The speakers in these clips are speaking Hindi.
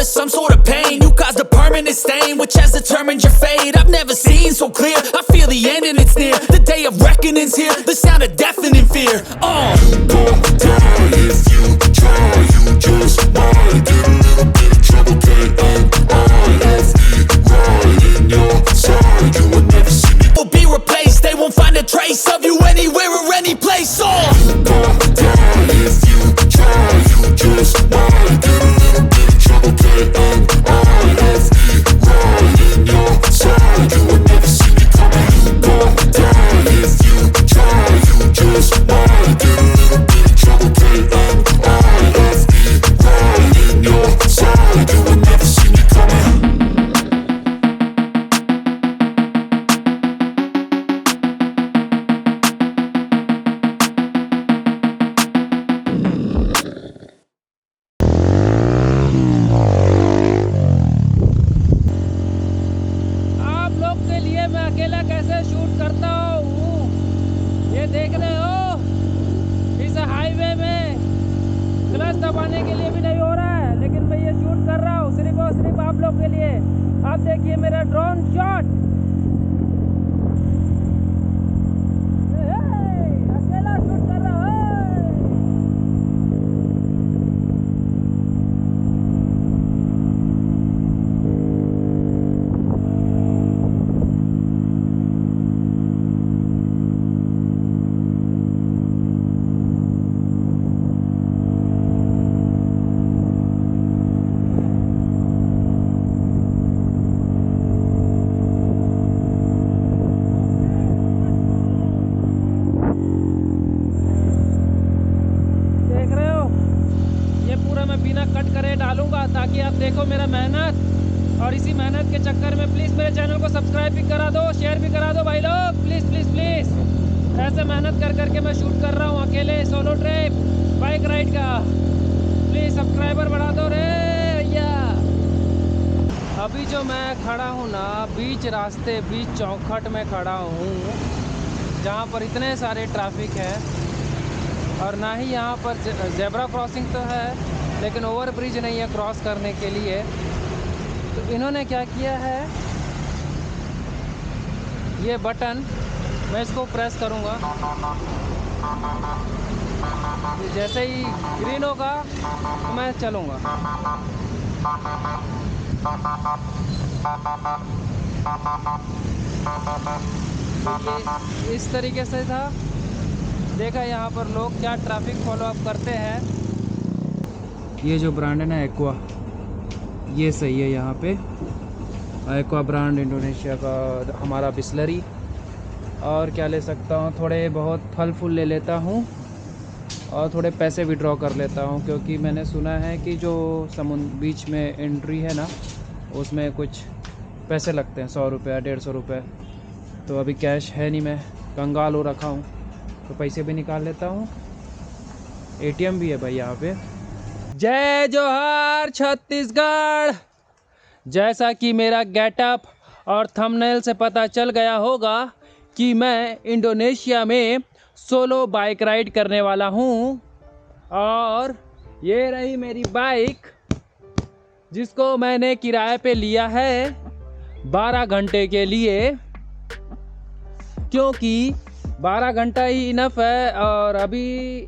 of some sort of pain. You caused a permanent stain, which has determined your fate. I've never seen so clear, I feel the end and it's near. The day of reckoning's here, the sound of deafening fear. You gon' die if you try, you just might get a little bit of trouble, K-N-I-F-E, right in your side, you will never see me. Will be replaced, they won't find a trace of you anywhere or any place. You gon' die if you try, you just might get a little bit of trouble, K-N-I-F-E, right in your side, you will never see me coming. You gon' die if you try, you just might get a little bit of trouble, K-N-I-F-E, right in your side, you will never see me coming. आप लोग के लिए मैं अकेला कैसे शूट करता हूँ, ये देख रहे हो। इस हाईवे में क्लच दबाने के लिए भी नहीं हो रहा है, लेकिन मैं ये शूट कर रहा हूँ सिर्फ और सिर्फ आप लोग के लिए। आप देखिए मेरा ड्रोन शॉट। अकेला शूट कर रहा हूँ। देख रहे हो, ये पूरा मैं बिना कट करे डालूंगा ताकि आप देखो मेरा मेहनत। और इसी मेहनत के चक्कर में प्लीज़ मेरे चैनल को सब्सक्राइब भी करा दो, शेयर भी करा दो भाई लोग, प्लीज़ प्लीज़ प्लीज़। ऐसे मेहनत कर करके मैं शूट कर रहा हूँ अकेले, सोलो ट्रिप बाइक राइड का। प्लीज़ सब्सक्राइबर बढ़ा दो रे भैया। अभी जो मैं खड़ा हूँ ना, बीच रास्ते, बीच चौखट में खड़ा हूँ, जहाँ पर इतने सारे ट्रैफिक है और ना ही यहाँ पर जेब्रा क्रॉसिंग तो है, लेकिन ओवर ब्रिज नहीं है क्रॉस करने के लिए। तो इन्होंने क्या किया है, ये बटन मैं इसको प्रेस करूँगा, जैसे ही ग्रीन होगा तो मैं चलूँगा। ये इस तरीके से था। देखा यहाँ पर लोग क्या ट्रैफिक फॉलो अप करते हैं। ये जो ब्रांड है ना एक्वा, ये सही है यहाँ पे। एक्वा ब्रांड इंडोनेशिया का हमारा बिस्लरी। और क्या ले सकता हूँ, थोड़े बहुत फल फूल ले लेता हूँ और थोड़े पैसे विड्रॉ कर लेता हूँ, क्योंकि मैंने सुना है कि जो समुद्र बीच में एंट्री है ना, उसमें कुछ पैसे लगते हैं, 100 रुपये 150 रुपये। तो अभी कैश है नहीं, मैं कंगाल हो रखा हूँ, तो पैसे भी निकाल लेता हूँ। एटीएम भी है भाई यहाँ पे। जय जोहार छत्तीसगढ़। जैसा कि मेरा गेटअप और थंबनेल से पता चल गया होगा कि मैं इंडोनेशिया में सोलो बाइक राइड करने वाला हूँ। और ये रही मेरी बाइक, जिसको मैंने किराए पे लिया है 12 घंटे के लिए, क्योंकि 12 घंटा ही इनफ है। और अभी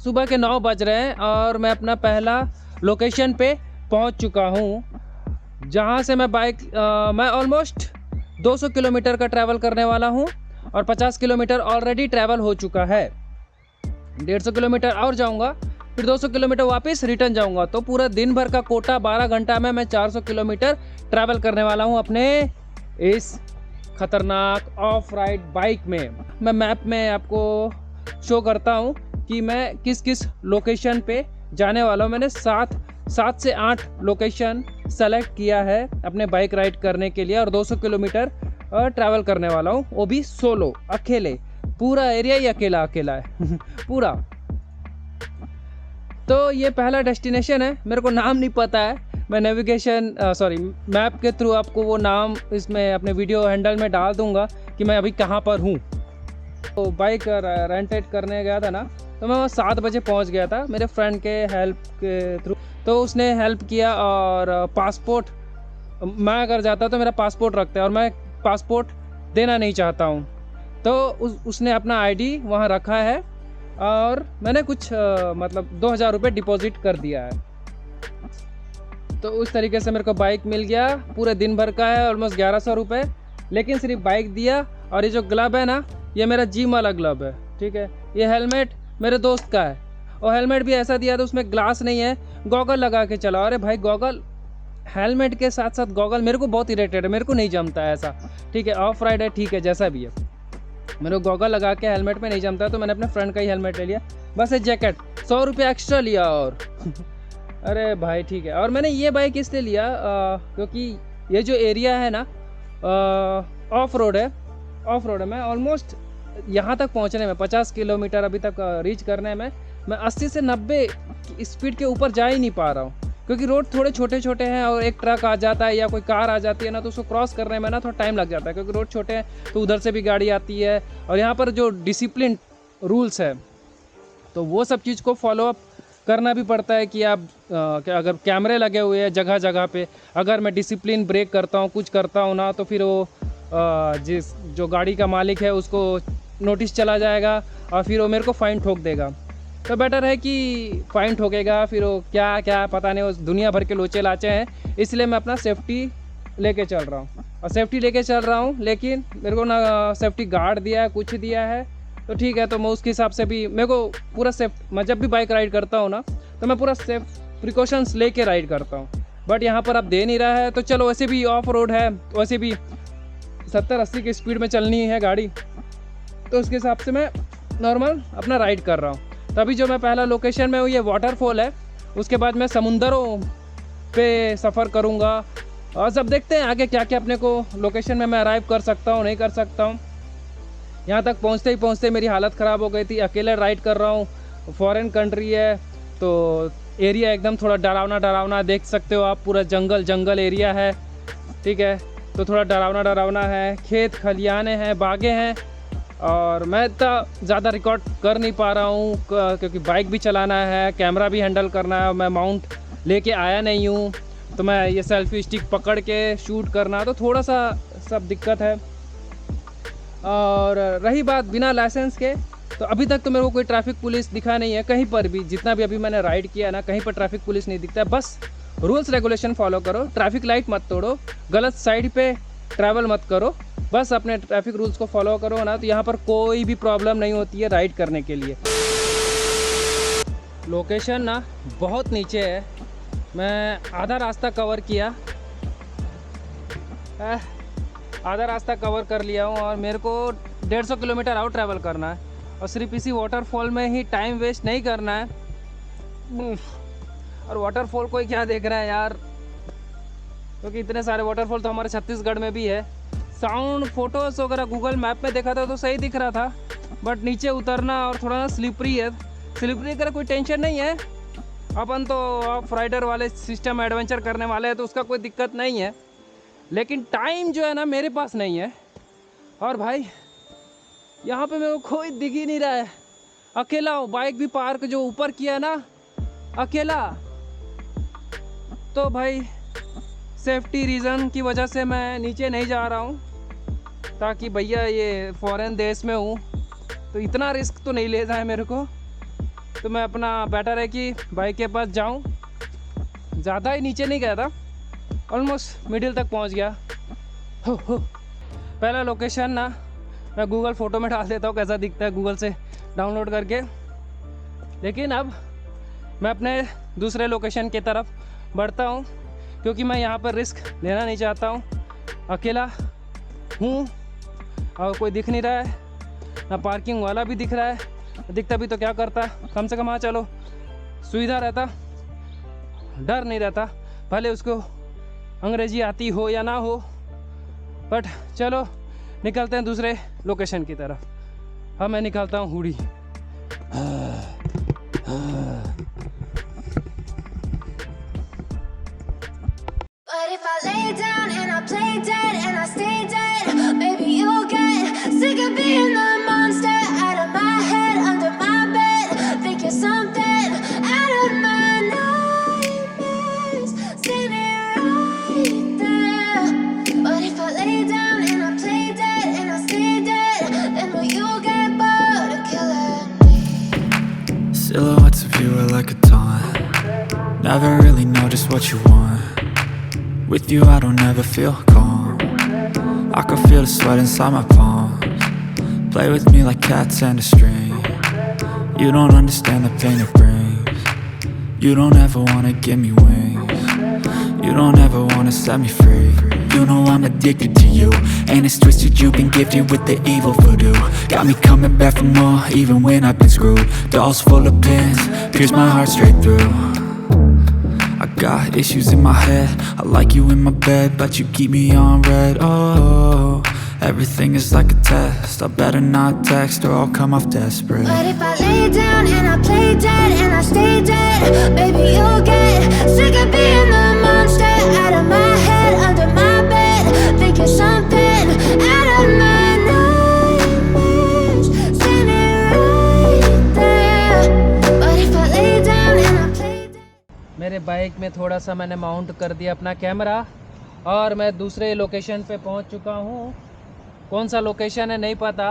सुबह के 9 बज रहे हैं और मैं अपना पहला लोकेशन पे पहुंच चुका हूं, जहां से मैं ऑलमोस्ट 200 किलोमीटर का ट्रैवल करने वाला हूं और 50 किलोमीटर ऑलरेडी ट्रैवल हो चुका है। 150 किलोमीटर और जाऊंगा, फिर 200 किलोमीटर वापस रिटर्न जाऊंगा। तो पूरा दिन भर का कोटा 12 घंटा में मैं 400 किलोमीटर ट्रैवल करने वाला हूं अपने इस खतरनाक ऑफ राइड बाइक में। मैं मैप में आपको शो करता हूं कि मैं किस किस लोकेशन पे जाने वाला हूं। मैंने 7 से 8 लोकेशन सेलेक्ट किया है अपने बाइक राइड करने के लिए और 200 किलोमीटर ट्रैवल करने वाला हूं, वो भी सोलो, अकेले। पूरा एरिया ही अकेला है पूरा। तो ये पहला डेस्टिनेशन है, मेरे को नाम नहीं पता है। मैं मैप के थ्रू आपको वो नाम इसमें अपने वीडियो हैंडल में डाल दूंगा कि मैं अभी कहाँ पर हूँ। तो बाइक रेंटेड करने गया था ना, तो मैं वहाँ 7 बजे पहुँच गया था मेरे फ्रेंड के हेल्प के थ्रू। तो उसने हेल्प किया और पासपोर्ट, मैं अगर जाता तो मेरा पासपोर्ट रखता है और मैं पासपोर्ट देना नहीं चाहता हूँ। तो उसने अपना आईडी वहाँ रखा है और मैंने कुछ मतलब 2000 रुपये डिपॉजिट कर दिया है। तो उस तरीके से मेरे को बाइक मिल गया, पूरे दिन भर का है, ऑलमोस्ट 1100 रुपये। लेकिन सिर्फ बाइक दिया। और ये जो ग्लब है ना, ये मेरा जिम वाला ग्लब है, ठीक है। ये हेलमेट मेरे दोस्त का है और हेलमेट भी ऐसा दिया था उसमें ग्लास नहीं है, गॉगल लगा के चला। अरे भाई गॉगल, हेलमेट के साथ साथ गॉगल मेरे को बहुत इरिटेट है, मेरे को नहीं जमता है ऐसा, ठीक है। ऑफ राइड है, ठीक है, जैसा भी है, मेरे को गॉगल लगा के हेलमेट में नहीं जमता है। तो मैंने अपने फ्रेंड का ही हेलमेट ले लिया, बस एक जैकेट 100 रुपये एक्स्ट्रा लिया और अरे भाई ठीक है। और मैंने ये बाइक इसलिए लिया क्योंकि ये जो एरिया है ना ऑफ रोड है, मैं ऑलमोस्ट यहाँ तक पहुँचने में 50 किलोमीटर अभी तक रीच करने में मैं 80 से 90 स्पीड के ऊपर जा ही नहीं पा रहा हूँ, क्योंकि रोड थोड़े छोटे छोटे हैं और एक ट्रक आ जाता है या कोई कार आ जाती है ना, तो उसको क्रॉस करने में ना थोड़ा टाइम लग जाता है, क्योंकि रोड छोटे हैं तो उधर से भी गाड़ी आती है। और यहाँ पर जो डिसिप्लिन रूल्स है तो वो सब चीज़ को फॉलो अप करना भी पड़ता है कि आप अगर कैमरे लगे हुए हैं जगह जगह पे, अगर मैं डिसिप्लिन ब्रेक करता हूँ, कुछ करता हूँ ना, तो फिर वो जो गाड़ी का मालिक है उसको नोटिस चला जाएगा और फिर वो मेरे को फ़ाइन ठोक देगा। तो बेटर है कि फ़ाइन ठोकेगा, फिर वो क्या क्या पता नहीं, उस दुनिया भर के लोचे लाचे हैं। इसलिए मैं अपना सेफ्टी लेके चल रहा हूँ और सेफ्टी लेके चल रहा हूँ। लेकिन मेरे को ना सेफ्टी गार्ड दिया है, कुछ दिया है, तो ठीक है। तो मैं उसके हिसाब से भी मेरे को पूरा मैं जब भी बाइक राइड करता हूँ ना, तो मैं पूरा सेफ प्रिकॉशंस लेके राइड करता हूँ। बट यहाँ पर अब दे नहीं रहा है, तो चलो वैसे भी ऑफ रोड है, वैसे भी 70-80 की स्पीड में चलनी है गाड़ी, तो उसके हिसाब से मैं नॉर्मल अपना राइड कर रहा हूँ। तभी जो मैं पहला लोकेशन में हूँ ये वाटरफॉल है, उसके बाद मैं समुंदरों पे सफ़र करूँगा और सब देखते हैं आगे क्या क्या अपने को लोकेशन में मैं अराइव कर सकता हूँ, नहीं कर सकता हूँ। यहाँ तक पहुँचते ही पहुँचते मेरी हालत ख़राब हो गई थी, अकेले राइड कर रहा हूँ, फॉरेन कंट्री है तो एरिया एकदम थोड़ा डरावना देख सकते हो आप, पूरा जंगल एरिया है, ठीक है। तो थोड़ा डरावना है, खेत खलियाने हैं, बागें हैं, और मैं इतना ज़्यादा रिकॉर्ड कर नहीं पा रहा हूँ क्योंकि बाइक भी चलाना है, कैमरा भी हैंडल करना है, मैं माउंट लेके आया नहीं हूँ, तो मैं ये सेल्फी स्टिक पकड़ के शूट करना, तो थोड़ा सा सब दिक्कत है। और रही बात बिना लाइसेंस के, तो अभी तक तो मेरे को कोई ट्रैफिक पुलिस दिखा नहीं है कहीं पर भी, जितना भी अभी मैंने राइड किया ना, कहीं पर ट्रैफिक पुलिस नहीं दिखता है। बस रूल्स रेगुलेशन फॉलो करो, ट्रैफिक लाइट मत तोड़ो, गलत साइड पे ट्रैवल मत करो, बस अपने ट्रैफिक रूल्स को फॉलो करो ना, तो यहाँ पर कोई भी प्रॉब्लम नहीं होती है राइड करने के लिए। लोकेशन ना बहुत नीचे है, मैं आधा रास्ता कवर किया, आधा रास्ता कवर कर लिया हूँ और मेरे को 150 किलोमीटर और ट्रैवल करना है और सिर्फ इसी वाटरफॉल में ही टाइम वेस्ट नहीं करना है। और वाटरफॉल कोई क्या देख रहा है यार, क्योंकि इतने सारे वाटरफॉल तो हमारे छत्तीसगढ़ में भी है। साउंड फोटोज़ वगैरह गूगल मैप में देखा था तो सही दिख रहा था, बट नीचे उतरना और थोड़ा ना स्लिपरी है। स्लिपरी का कोई टेंशन नहीं है, अपन तो ऑफ राइडर वाले सिस्टम एडवेंचर करने वाले हैं तो उसका कोई दिक्कत नहीं है, लेकिन टाइम जो है ना मेरे पास नहीं है। और भाई यहाँ पे मेरे को कोई दिख ही नहीं रहा है, अकेला हूँ, बाइक भी पार्क जो ऊपर किया ना अकेला, तो भाई सेफ्टी रीज़न की वजह से मैं नीचे नहीं जा रहा हूँ, ताकि भैया ये फॉरेन देश में हूँ तो इतना रिस्क तो नहीं लेना है मेरे को, तो मैं अपना बेटर है कि बाइक के पास जाऊँ। ज़्यादा ही नीचे नहीं गया था, ऑलमोस्ट मिडिल तक पहुँच गया। हो पहला लोकेशन ना मैं गूगल फ़ोटो में डाल देता हूँ कैसा दिखता है गूगल से डाउनलोड करके, लेकिन अब मैं अपने दूसरे लोकेशन की तरफ बढ़ता हूँ क्योंकि मैं यहाँ पर रिस्क लेना नहीं चाहता हूँ। अकेला हूँ और कोई दिख नहीं रहा है, ना पार्किंग वाला भी दिख रहा है, दिखता भी तो क्या करता, कम से कम हाँ चलो सुविधा रहता, डर नहीं रहता, भले उसको अंग्रेजी आती हो या ना हो। बट चलो निकलते हैं दूसरे लोकेशन की तरफ। हाँ मैं निकलता हूँ hoodie. But if I lay down and I play dead and I stay dead, maybe you'll get sick of being the monster out of my head, under my bed. what you want. With you I don't ever feel calm. I can feel the sweat inside my palms. Play with me like cats and a string. You don't understand the pain it brings. You don't ever wanna give me wings. You don't ever wanna set me free. You know I'm addicted to you, and it's twisted, you've been gifted with the evil voodoo. Got me coming back for more, even when I've been screwed. Dolls full of pins, pierce my heart straight through. I got issues in my head, I like you in my bed, but you keep me on red. Oh, everything is like a test, I better not text or I'll come off desperate. But if I lay down and I play dead and I stay dead, baby, you'll get sick of being the monster out of my head, under my bed, thinking something out of my nightmares, standing right there. But if I lay down and I play dead. मेरे बाइक में थोड़ा सा मैंने माउंट कर दिया अपना कैमरा और मैं दूसरे लोकेशन पे पहुंच चुका हूं। कौन सा लोकेशन है नहीं पता,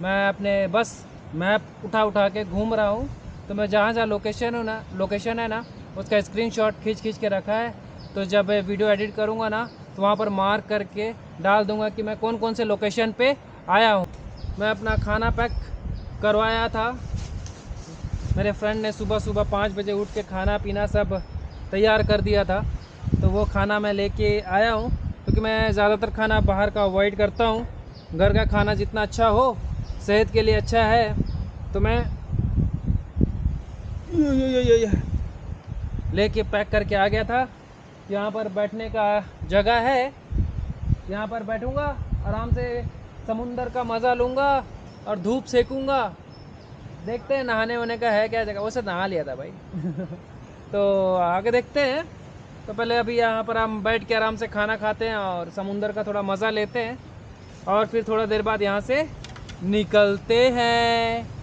मैं अपने बस मैप उठा के घूम रहा हूं। तो मैं जहां लोकेशन है ना उसका स्क्रीनशॉट खींच के रखा है। तो जब वीडियो एडिट करूंगा ना तो वहां पर मार्क करके डाल दूंगा कि मैं कौन से लोकेशन पे आया हूं। मैं अपना खाना पैक करवाया था, मेरे फ्रेंड ने सुबह 5 बजे उठ के खाना पीना सब तैयार कर दिया था। तो वो खाना मैं लेके आया हूँ, क्योंकि मैं ज़्यादातर खाना बाहर का अवॉइड करता हूँ। घर का खाना जितना अच्छा हो सेहत के लिए अच्छा है। तो मैं लेके पैक करके आ गया था। यहाँ पर बैठने का जगह है, यहाँ पर बैठूँगा आराम से, समुंदर का मज़ा लूँगा और धूप सेकूँगा। देखते हैं नहाने वहाने का है क्या जगह, वैसे नहा लिया था भाई तो आगे देखते हैं। तो पहले अभी यहाँ पर हम बैठ के आराम से खाना खाते हैं और समुंदर का थोड़ा मज़ा लेते हैं, और फिर थोड़ा देर बाद यहाँ से निकलते हैं।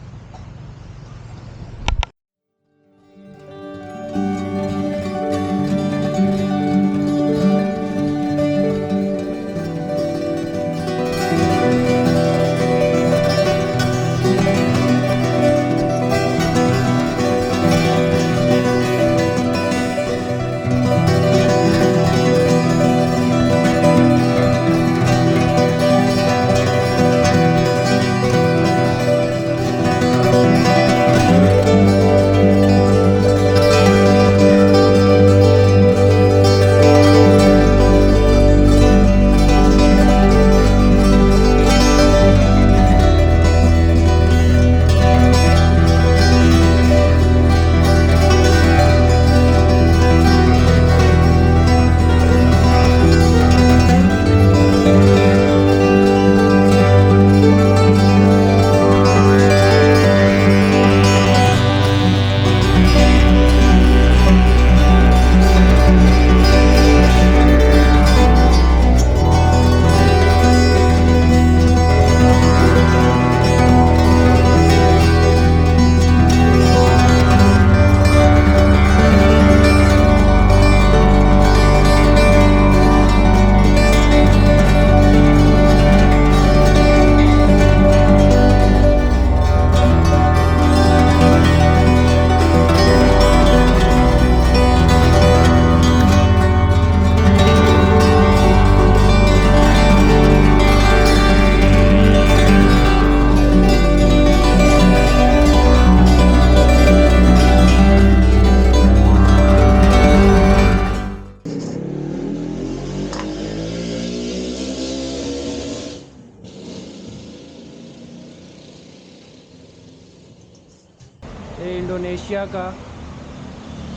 ये इंडोनेशिया का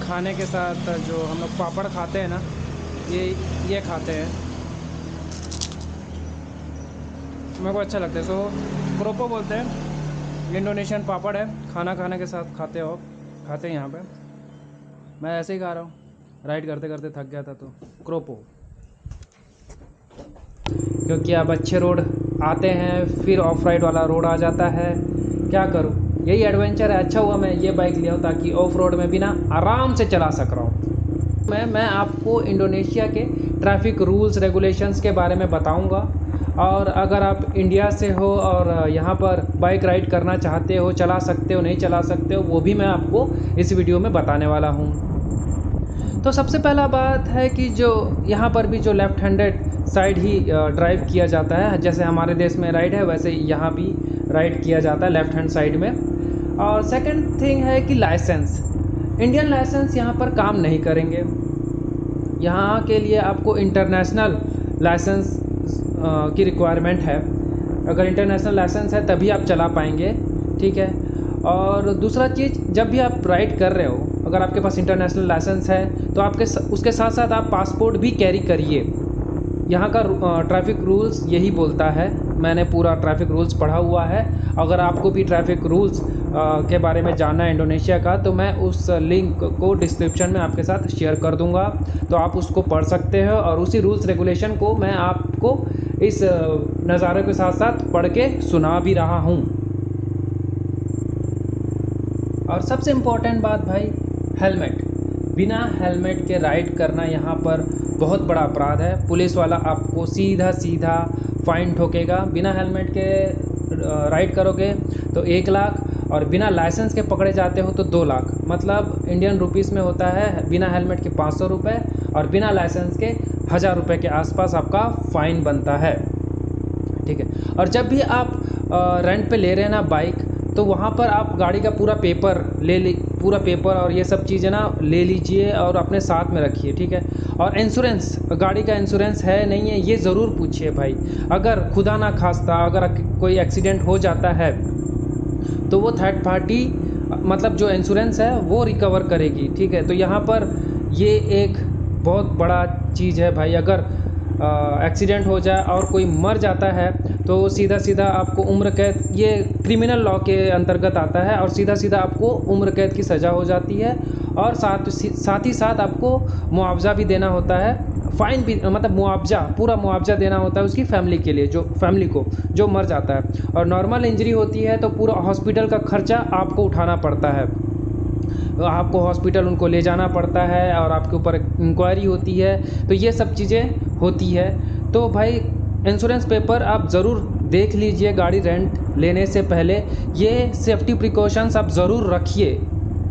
खाने के साथ जो हम लोग पापड़ खाते हैं ना, ये खाते हैं, मेरे को अच्छा लगता है। सो क्रोपो बोलते हैं, इंडोनेशियन पापड़ है, खाना खाने के साथ खाते हैं यहाँ पे। मैं ऐसे ही खा रहा हूँ, राइड करते करते थक गया था तो क्रोपो। क्योंकि अब अच्छे रोड आते हैं, फिर ऑफ राइड वाला रोड आ जाता है, क्या करूँ, यही एडवेंचर है। अच्छा हुआ मैं ये बाइक लिया हूँ ताकि ऑफ रोड में भी ना आराम से चला सक रहा हूँ। मैं आपको इंडोनेशिया के ट्रैफिक रूल्स रेगुलेशंस के बारे में बताऊँगा, और अगर आप इंडिया से हो और यहाँ पर बाइक राइड करना चाहते हो, चला सकते हो नहीं चला सकते हो, वो भी मैं आपको इस वीडियो में बताने वाला हूँ। तो सबसे पहला बात है कि जो यहाँ पर भी जो लेफ़्ट हैंडेड साइड ही ड्राइव किया जाता है, जैसे हमारे देश में राइट है वैसे यहाँ भी राइट किया जाता है लेफ़्ट हैंड साइड में। और सेकंड थिंग है कि लाइसेंस, इंडियन लाइसेंस यहाँ पर काम नहीं करेंगे। यहाँ के लिए आपको इंटरनेशनल लाइसेंस की रिक्वायरमेंट है। अगर इंटरनेशनल लाइसेंस है तभी आप चला पाएंगे, ठीक है। और दूसरा चीज़, जब भी आप राइड कर रहे हो, अगर आपके पास इंटरनेशनल लाइसेंस है तो आपके उसके साथ साथ आप पासपोर्ट भी कैरी करिए। यहाँ का ट्रैफिक रूल्स यही बोलता है, मैंने पूरा ट्रैफिक रूल्स पढ़ा हुआ है। अगर आपको भी ट्रैफिक रूल्स के बारे में जानना है इंडोनेशिया का, तो मैं उस लिंक को डिस्क्रिप्शन में आपके साथ शेयर कर दूंगा, तो आप उसको पढ़ सकते हो। और उसी रूल्स रेगुलेशन को मैं आपको इस नज़ारे के साथ साथ पढ़ के सुना भी रहा हूँ। और सबसे इम्पोर्टेंट बात भाई, हेलमेट। बिना हेलमेट के राइड करना यहाँ पर बहुत बड़ा अपराध है। पुलिस वाला आपको सीधा सीधा फ़ाइन ठोकेगा। बिना हेलमेट के राइड करोगे तो 1 लाख, और बिना लाइसेंस के पकड़े जाते हो तो 2 लाख। मतलब इंडियन रुपीस में होता है बिना हेलमेट के 500 रुपये और बिना लाइसेंस के 1000 रुपये के आसपास आपका फ़ाइन बनता है, ठीक है। और जब भी आप रेंट पे ले रहे हैं ना बाइक, तो वहाँ पर आप गाड़ी का पूरा पेपर पूरा पेपर और ये सब चीज़ें ना ले लीजिए और अपने साथ में रखिए, ठीक है। और इंश्योरेंस, गाड़ी का इंश्योरेंस है नहीं है ये ज़रूर पूछिए भाई। अगर खुदा ना खास्ता अगर कोई एक्सीडेंट हो जाता है तो वो थर्ड पार्टी, मतलब जो इंश्योरेंस है वो रिकवर करेगी, ठीक है। तो यहाँ पर ये एक बहुत बड़ा चीज़ है भाई। अगर एक्सीडेंट हो जाए और कोई मर जाता है तो सीधा सीधा आपको उम्र कैद, ये क्रिमिनल लॉ के अंतर्गत आता है, और सीधा सीधा आपको उम्र कैद की सज़ा हो जाती है। और साथ ही साथ आपको मुआवजा भी देना होता है, फ़ाइन भी, मतलब मुआवजा, पूरा मुआवजा देना होता है उसकी फैमिली के लिए, जो फैमिली को जो मर जाता है। और नॉर्मल इंजरी होती है तो पूरा हॉस्पिटल का खर्चा आपको उठाना पड़ता है, आपको हॉस्पिटल उनको ले जाना पड़ता है और आपके ऊपर इंक्वायरी होती है, तो ये सब चीज़ें होती है। तो भाई इंश्योरेंस पेपर आप ज़रूर देख लीजिए गाड़ी रेंट लेने से पहले। ये सेफ्टी प्रिकॉशंस आप ज़रूर रखिए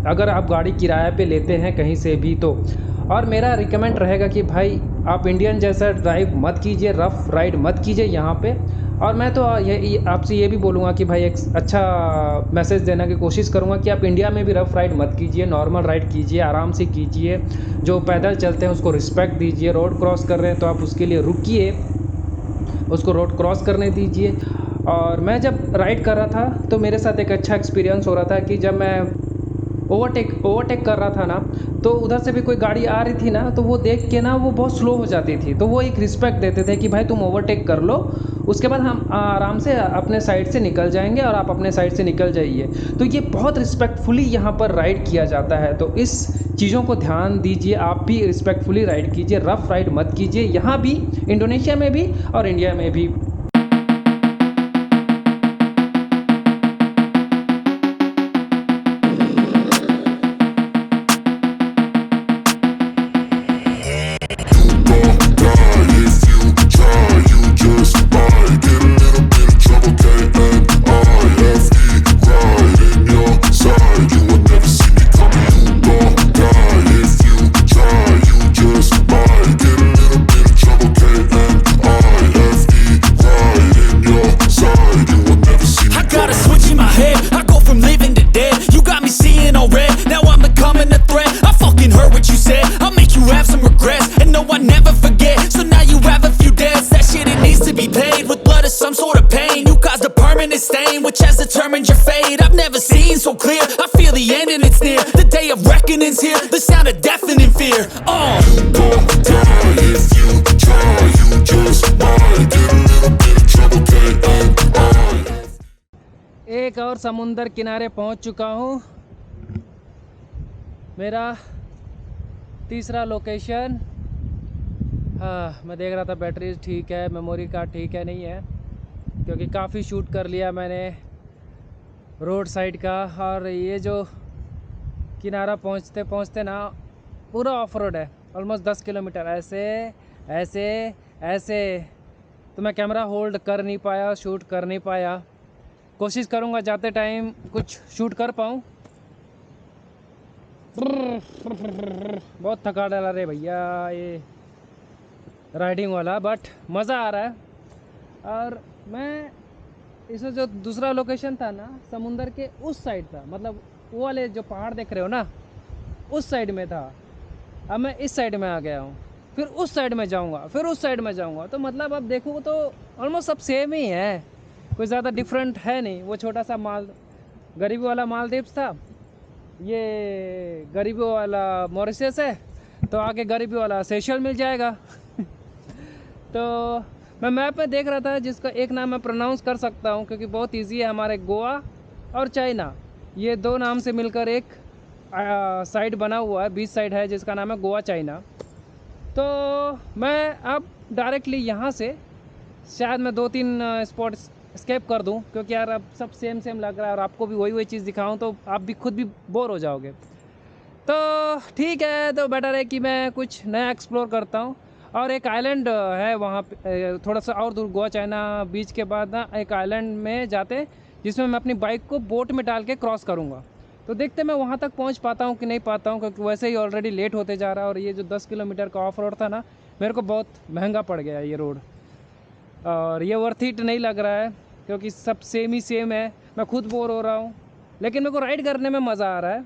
अगर आप गाड़ी किराए पे लेते हैं कहीं से भी तो। और मेरा रिकमेंड रहेगा कि भाई आप इंडियन जैसा ड्राइव मत कीजिए, रफ़ राइड मत कीजिए यहाँ पे। और मैं तो ये आपसे ये भी बोलूँगा कि भाई एक अच्छा मैसेज देने की कोशिश करूँगा कि आप इंडिया में भी रफ़ राइड मत कीजिए, नॉर्मल राइड कीजिए, आराम से कीजिए। जो पैदल चलते हैं उसको रिस्पेक्ट दीजिए, रोड क्रॉस कर रहे हैं तो आप उसके लिए रुकिए, उसको रोड क्रॉस करने दीजिए। और मैं जब राइड कर रहा था तो मेरे साथ एक अच्छा एक्सपीरियंस हो रहा था कि जब मैं ओवरटेक कर रहा था ना, तो उधर से भी कोई गाड़ी आ रही थी ना, तो वो देख के ना वो बहुत स्लो हो जाती थी, तो वो एक रिस्पेक्ट देते थे कि भाई तुम ओवरटेक कर लो, उसके बाद हम आराम से अपने साइड से निकल जाएंगे और आप अपने साइड से निकल जाइए। तो ये बहुत रिस्पेक्टफुली यहाँ पर राइड किया जाता है। तो इस चीज़ों को ध्यान दीजिए, आप भी रिस्पेक्टफुली राइड कीजिए, रफ़ राइड मत कीजिए, यहाँ भी, इंडोनेशिया में भी और इंडिया में भी। Some sort of pain, you caused a permanent stain, which has determined your fate. I've never seen so clear, I feel the end and it's near. The day of reckoning's here, the sound of deafening fear. You gon' die if you try, you just might get a little bit of trouble, can't end. एक और समुंदर किनारे पहुंच चुका हूं, मेरा तीसरा लोकेशन। हाँ, मैं देख रहा था बैटरी ठीक है, मेमोरी कार्ड ठीक है नहीं है, क्योंकि काफ़ी शूट कर लिया मैंने रोड साइड का। और ये जो किनारा पहुंचते पहुंचते ना पूरा ऑफ रोड है, ऑलमोस्ट 10 किलोमीटर ऐसे ऐसे ऐसे। तो मैं कैमरा होल्ड कर नहीं पाया, शूट कर नहीं पाया। कोशिश करूंगा जाते टाइम कुछ शूट कर पाऊँ। बहुत थका डाला रे भैया ये राइडिंग वाला, बट मज़ा आ रहा है। और मैं इसमें जो दूसरा लोकेशन था ना, समुंदर के उस साइड था, मतलब वो वाले जो पहाड़ देख रहे हो ना, उस साइड में था। अब मैं इस साइड में आ गया हूँ, फिर उस साइड में जाऊँगा, फिर उस साइड में जाऊँगा। तो मतलब अब देखो तो ऑलमोस्ट सब सेम ही है, कोई ज़्यादा डिफरेंट है नहीं। वो छोटा सा गरीबी वाला मालदीव्स था, ये गरीबी वाला मॉरिशस है, तो आगे गरीबी वाला सेशल मिल जाएगा। तो मैं मैप में देख रहा था जिसका एक नाम मैं प्रोनाउंस कर सकता हूँ क्योंकि बहुत इजी है, हमारे गोवा और चाइना, ये दो नाम से मिलकर एक साइड बना हुआ है, बीच साइड है जिसका नाम है गोवा चाइना। तो मैं अब डायरेक्टली यहाँ से शायद मैं 2-3 स्पॉट स्केप कर दूं, क्योंकि यार अब सब सेम सेम लग रहा है और आपको भी वही चीज़ दिखाऊं तो आप भी खुद भी बोर हो जाओगे। तो ठीक है, तो बेटर है कि मैं कुछ नया एक्सप्लोर करता हूं। और एक आइलैंड है वहाँ पे थोड़ा सा और दूर, गोवा चाइना बीच के बाद ना एक आइलैंड में जाते जिसमें मैं अपनी बाइक को बोट में डाल के क्रॉस करूँगा। तो देखते मैं वहाँ तक पहुँच पाता हूँ कि नहीं पाता हूँ, क्योंकि वैसे ही ऑलरेडी लेट होते जा रहा है। और ये जो 10 किलोमीटर का ऑफ रोड था ना, मेरे को बहुत महंगा पड़ गया ये रोड, और ये वर्थ इट नहीं लग रहा है क्योंकि सब सेम ही सेम है। मैं खुद बोर हो रहा हूँ, लेकिन मेरे को राइड करने में मज़ा आ रहा है।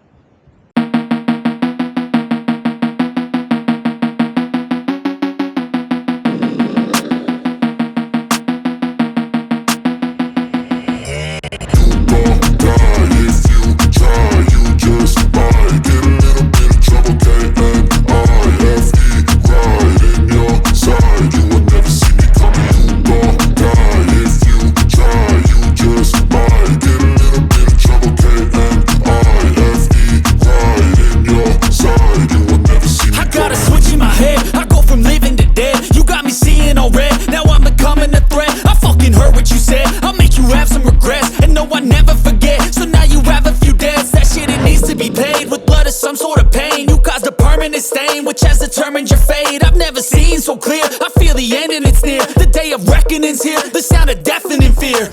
Which has determined your fate. I've never seen so clear. I feel the end and it's near. The day of reckoning's here. The sound of deafening fear.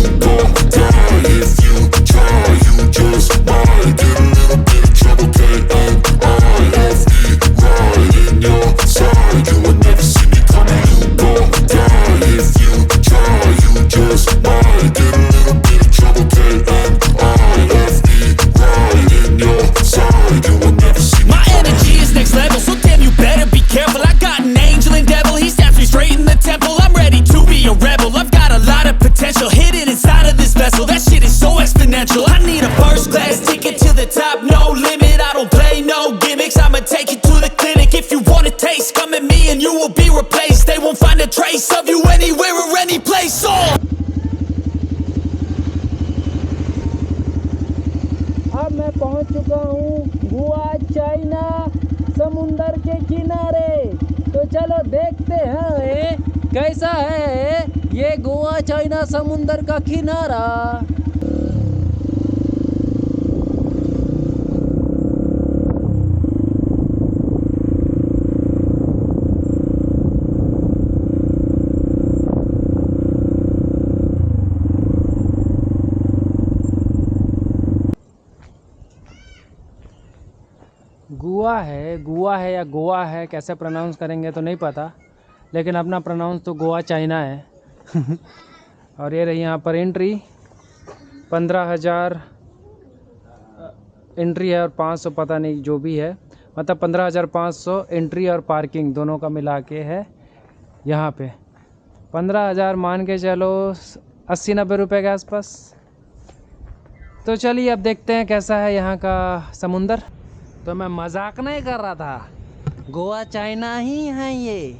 You gon' die if you try. You just might get a little bit of trouble. K-N-I-F-E, right in your side. You will never see me coming. You gon' die if you try. You just might get a little bit of trouble. K-N-I-F-E, right in your side. You will never see me. My energy is next level, so damn you better be careful. I got an angel and devil, he snaps me straight in the temple. I'm ready to be a rebel, I've got a lot of potential hidden inside of this vessel. That shit is so exponential. I need a first class ticket to the top, no limit. I don't play no gimmicks, I'ma take you to the clinic. If you want a taste, come at me and you will be replaced. They won't find a trace of you anywhere or any place. अब मैं पहुंच चुका हूँ गोवा चाइना समुंदर के किनारे। तो चलो देखते हैं कैसा है ये गोवा चाइना समुंदर का किनारा। गुआ है या गोवा है, कैसे प्रोनाउंस करेंगे तो नहीं पता, लेकिन अपना प्रोनाउंस तो गोवा चाइना है। और ये रही यहाँ पर एंट्री, 15,000 एंट्री है और 500 पता नहीं जो भी है, मतलब 15,500 एंट्री और पार्किंग दोनों का मिला के है यहाँ पे। 15,000 मान के चलो 80-90 रुपये के आसपास। तो चलिए अब देखते हैं कैसा है यहाँ का समुंदर। तो मैं मजाक नहीं कर रहा था, गोवा चाइना ही है ये।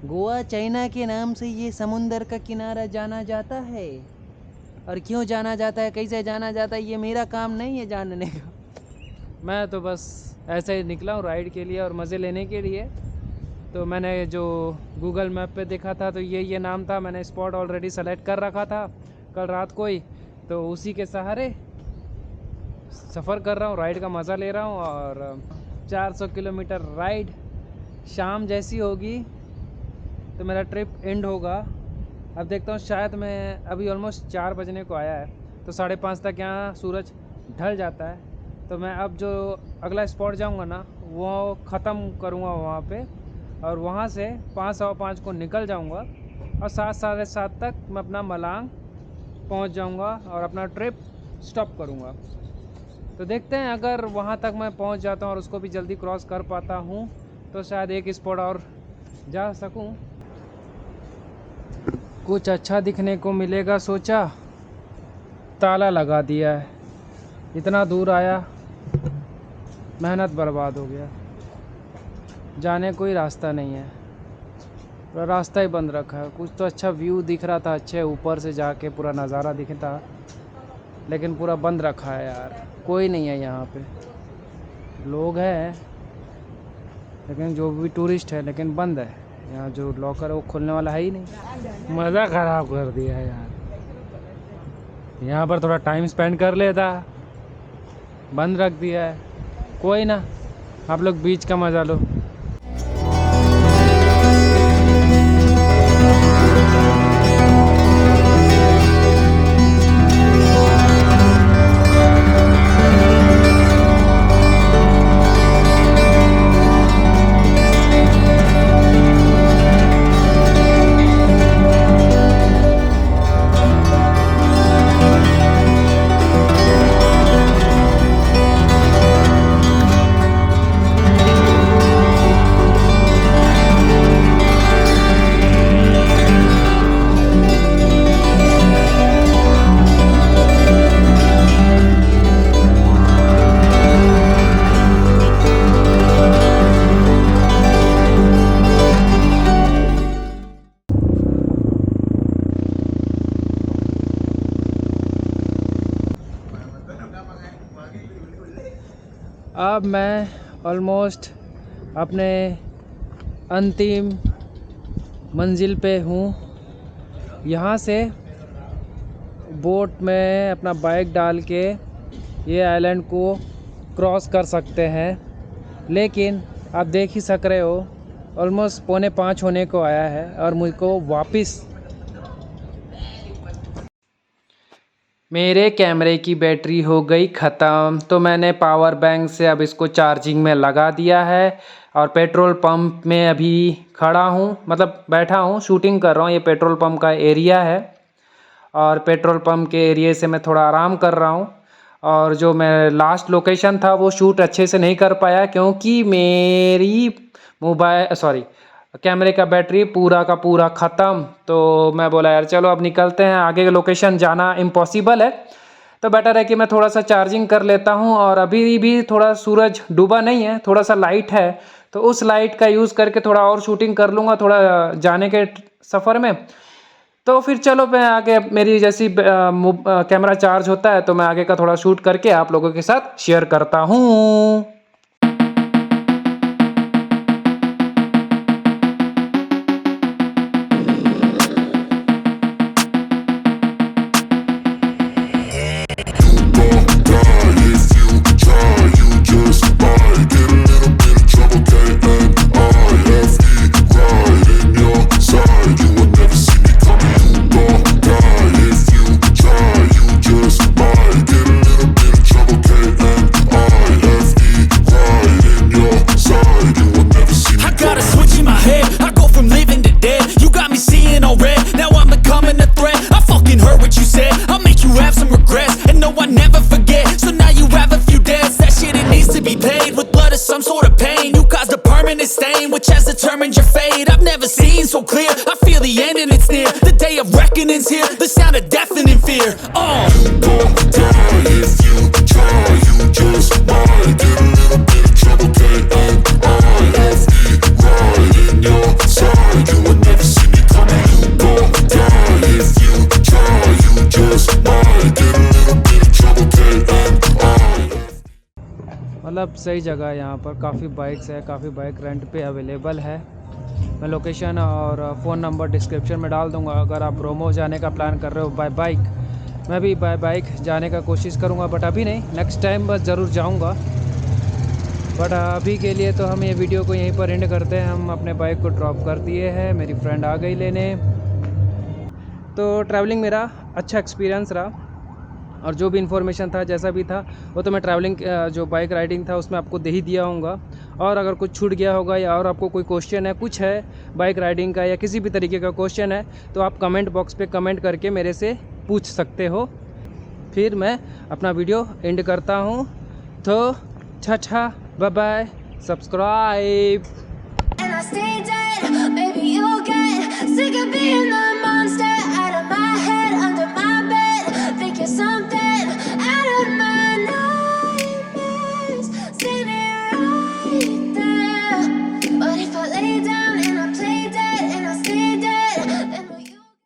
गोवा चाइना के नाम से ये समुंदर का किनारा जाना जाता है। और क्यों जाना जाता है, कैसे जाना जाता है, ये मेरा काम नहीं है जानने का। मैं तो बस ऐसे ही निकला हूँ राइड के लिए और मज़े लेने के लिए। तो मैंने जो गूगल मैप पे देखा था तो ये नाम था, मैंने स्पॉट ऑलरेडी सेलेक्ट कर रखा था कल रात को ही, तो उसी के सहारे सफ़र कर रहा हूँ, राइड का मज़ा ले रहा हूँ। और 400 किलोमीटर राइड शाम जैसी होगी तो मेरा ट्रिप एंड होगा। अब देखता हूँ, शायद मैं अभी ऑलमोस्ट 4 बजने को आया है तो 5:30 तक यहाँ सूरज ढल जाता है। तो मैं अब जो अगला स्पॉट जाऊंगा ना वो ख़त्म करूंगा वहाँ पे, और वहाँ से 5:15 को निकल जाऊंगा और 7-7:30 तक मैं अपना मलांग पहुँच जाऊंगा और अपना ट्रिप स्टॉप करूंगा। तो देखते हैं, अगर वहाँ तक मैं पहुँच जाता हूँ और उसको भी जल्दी क्रॉस कर पाता हूँ तो शायद एक स्पॉट और जा सकूँ, कुछ अच्छा दिखने को मिलेगा। सोचा, ताला लगा दिया है, इतना दूर आया, मेहनत बर्बाद हो गया, जाने कोई रास्ता नहीं है, पूरा रास्ता ही बंद रखा है। कुछ तो अच्छा व्यू दिख रहा था, अच्छे ऊपर से जाके पूरा नज़ारा दिखता, लेकिन पूरा बंद रखा है यार, कोई नहीं है यहाँ पे। लोग हैं लेकिन जो भी टूरिस्ट है, लेकिन बंद है यहाँ, जो लॉकर है वो खोलने वाला है ही नहीं। मज़ा ख़राब कर दिया यार, यहाँ पर थोड़ा टाइम स्पेंड कर लेता, बंद रख दिया है। कोई ना, आप लोग बीच का मज़ा लो। अब मैं ऑलमोस्ट अपने अंतिम मंजिल पे हूँ। यहाँ से बोट में अपना बाइक डाल के ये आइलैंड को क्रॉस कर सकते हैं, लेकिन आप देख ही सक रहे हो ऑलमोस्ट 4:45 होने को आया है और मुझको वापस मेरे कैमरे की बैटरी हो गई ख़त्म। तो मैंने पावर बैंक से अब इसको चार्जिंग में लगा दिया है और पेट्रोल पंप में अभी खड़ा हूँ, मतलब बैठा हूँ, शूटिंग कर रहा हूँ। ये पेट्रोल पंप का एरिया है और पेट्रोल पंप के एरिया से मैं थोड़ा आराम कर रहा हूँ। और जो मैं लास्ट लोकेशन था वो शूट अच्छे से नहीं कर पाया क्योंकि मेरी कैमरे का बैटरी पूरा का पूरा ख़त्म। तो मैं बोला यार चलो अब निकलते हैं, आगे के लोकेशन जाना इम्पॉसिबल है, तो बेटर है कि मैं थोड़ा सा चार्जिंग कर लेता हूं। और अभी भी थोड़ा सूरज डूबा नहीं है, थोड़ा सा लाइट है, तो उस लाइट का यूज़ करके थोड़ा और शूटिंग कर लूँगा थोड़ा जाने के सफ़र में। तो फिर चलो मैं आगे मेरी जैसी कैमरा चार्ज होता है तो मैं आगे का थोड़ा शूट करके आप लोगों के साथ शेयर करता हूँ। Which has determined your fate. I've never seen so clear. I feel the end and it's near. The day of reckoning's here. The sound of deafening fear. You won't die if you try. You just might get a little bit of trouble. K-N-I-F-E right in your side. You will never see me coming. You won't die if you try. You just might get a little bit of trouble. K-N-I-F-E. मतलब सही जगह है यहाँ पर, काफ़ी बाइक्स है, काफ़ी बाइक रेंट पे अवेलेबल है। मैं लोकेशन और फ़ोन नंबर डिस्क्रिप्शन में डाल दूँगा। अगर आप रोमो जाने का प्लान कर रहे हो बाय बाइक, मैं भी बाय बाइक जाने का कोशिश करूँगा, बट अभी नहीं, नेक्स्ट टाइम बस ज़रूर जाऊँगा। बट अभी के लिए तो हम ये वीडियो को यहीं पर एंड करते हैं। हम अपने बाइक को ड्रॉप कर दिए हैं, मेरी फ्रेंड आ गई लेने। तो ट्रैवलिंग मेरा अच्छा एक्सपीरियंस रहा। और जो भी इन्फॉर्मेशन था जैसा भी था वो तो मैं ट्रैवलिंग जो बाइक राइडिंग था उसमें आपको दे ही दिया होगा। और अगर कुछ छूट गया होगा या और आपको कोई क्वेश्चन है, कुछ है बाइक राइडिंग का या किसी भी तरीके का क्वेश्चन है, तो आप कमेंट बॉक्स पे कमेंट करके मेरे से पूछ सकते हो। फिर मैं अपना वीडियो एंड करता हूँ। तो टाटा, बाय बाय, सब्सक्राइब।